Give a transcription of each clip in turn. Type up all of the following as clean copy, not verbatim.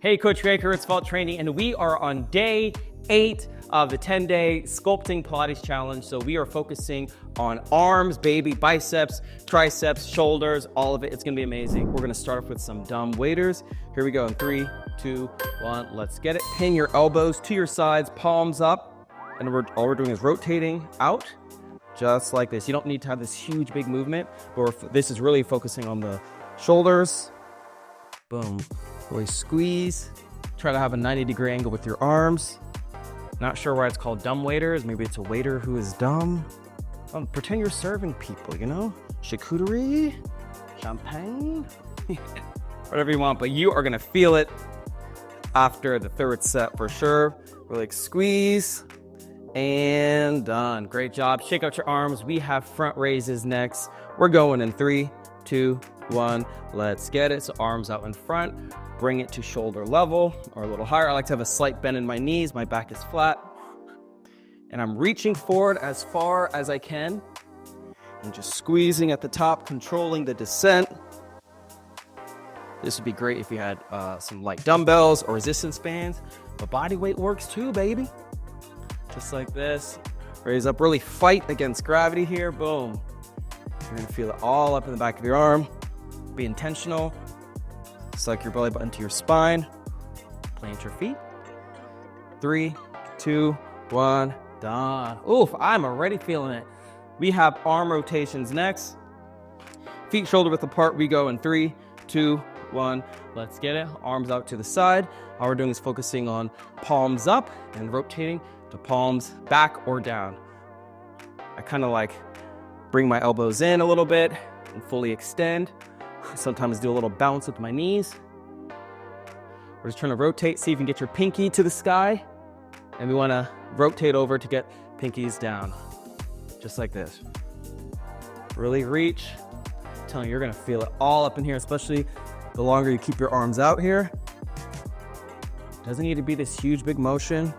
Hey, Coach Baker, it's Vault Training, and we are on day 8 of the 10-day Sculpting Pilates Challenge. So we are focusing on arms, baby, biceps, triceps, shoulders, all of it. It's gonna be amazing. We're gonna start off with some dumb waiters. Here we go in 3, 2, 1, let's get it. Pin your elbows to your sides, palms up, and all we're doing is rotating out, just like this. You don't need to have this huge, big movement, but this is really focusing on the shoulders. Boom. Really squeeze. Try to have a 90-degree angle with your arms. Not sure why it's called dumb waiters. Maybe it's a waiter who is dumb. Pretend you're serving people, you know? Charcuterie, champagne, whatever you want, but you are gonna feel it after the third set for sure. Really squeeze and done. Great job. Shake out your arms. We have front raises next. We're going in 3, 2, 1. Let's get it. So arms out in front. Bring it to shoulder level or a little higher. I like to have a slight bend in my knees. My back is flat. And I'm reaching forward as far as I can and just squeezing at the top, controlling the descent. This would be great if you had some light dumbbells or resistance bands, but body weight works too, baby. Just like this. Raise up, really fight against gravity here. Boom. You're gonna feel it all up in the back of your arm. Be intentional. Suck your belly button to your spine. Plant your feet. 3, 2, 1, done. Oof, I'm already feeling it. We have arm rotations next. Feet shoulder width apart. We go in 3, 2, 1. Let's get it. Arms out to the side. All we're doing is focusing on palms up and rotating to palms back or down. I kind of like bring my elbows in a little bit and fully extend. Sometimes do a little bounce with my knees. We're just trying to rotate, see if you can get your pinky to the sky. And we want to rotate over to get pinkies down. Just like this. Really reach. I'm telling you, you're going to feel it all up in here, especially the longer you keep your arms out here. Doesn't need to be this huge, big motion.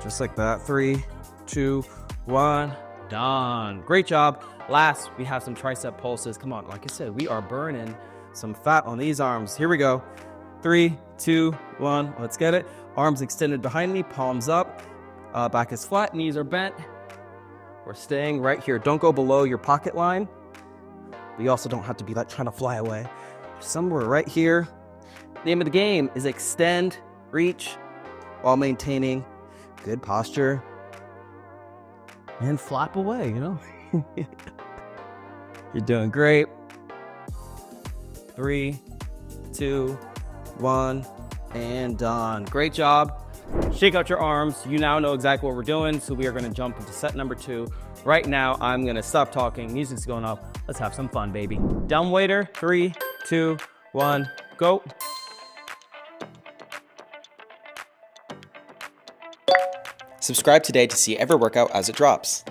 Just like that. 3, 2, 1. Done. Great job. Last, we have some tricep pulses. Come on, like I said, we are burning some fat on these arms. Here we go. 3, 2, 1. Let's get it. Arms extended behind me, palms up. Back is flat, knees are bent. We're staying right here. Don't go below your pocket line. But you also don't have to be like trying to fly away. Somewhere right here. Name of the game is extend, reach, while maintaining good posture. And flap away, you know? You're doing great. 3, 2, 1, and done. Great job. Shake out your arms. You now know exactly what we're doing, so we are gonna jump into set number 2. Right now, I'm gonna stop talking. Music's going up. Let's have some fun, baby. Dumb waiter, 3, 2, 1, go. Subscribe today to see every workout as it drops.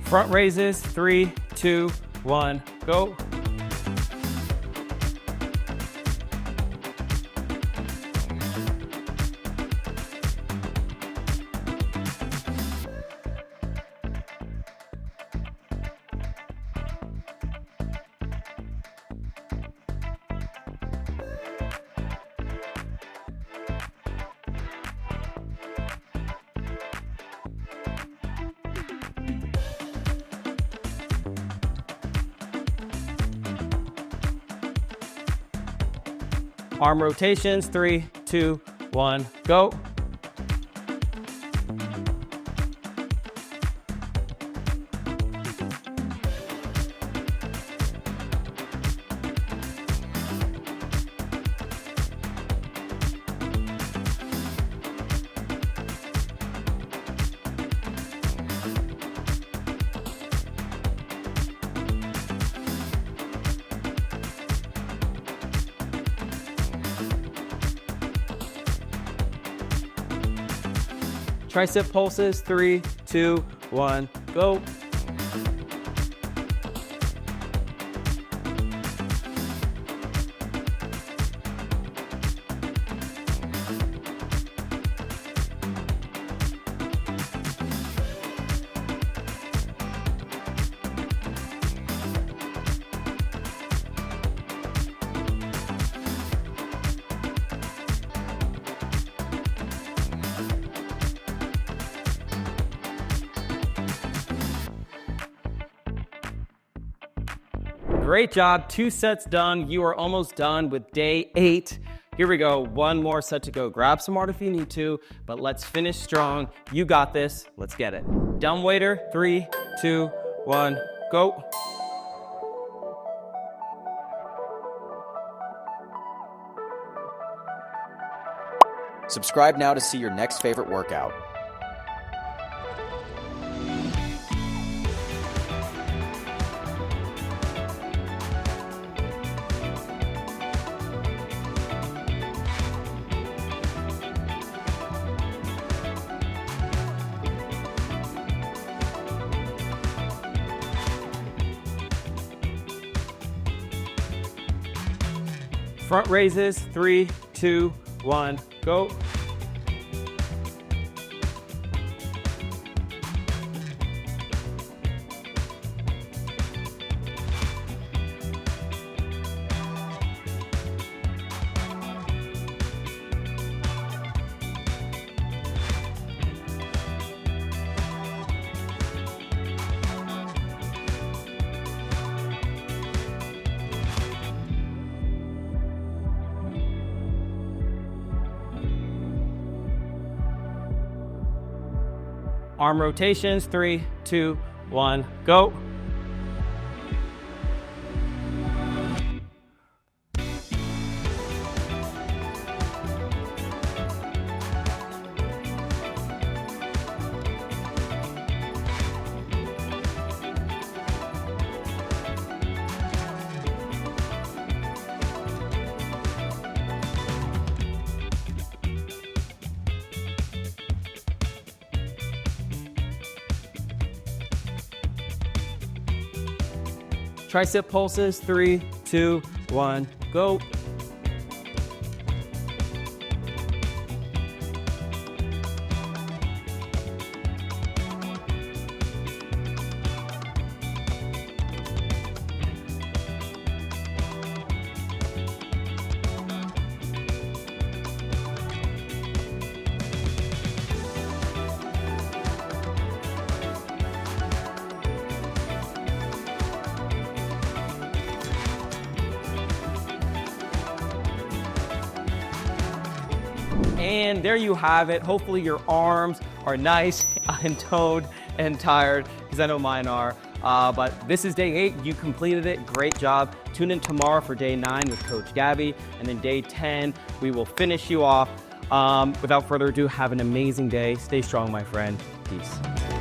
Front raises, 3, 2, 1, go. Arm rotations, 3, 2, 1, go. Tricep pulses, 3, 2, 1, go. Great job, 2 sets done. You are almost done with day 8. Here we go, 1 more set to go. Grab some water if you need to, but let's finish strong. You got this, let's get it. Dumb waiter, 3, 2, 1, go. Subscribe now to see your next favorite workout. Front raises, 3, 2, 1, go. Arm rotations, 3, 2, 1, go. Tricep pulses, 3, 2, 1, go. And there you have it. Hopefully your arms are nice and toned and tired, because I know mine are. But this is day 8. You completed it. Great job. Tune in tomorrow for day 9 with Coach Gabby. And then day 10, we will finish you off. Without further ado, have an amazing day. Stay strong, my friend. Peace.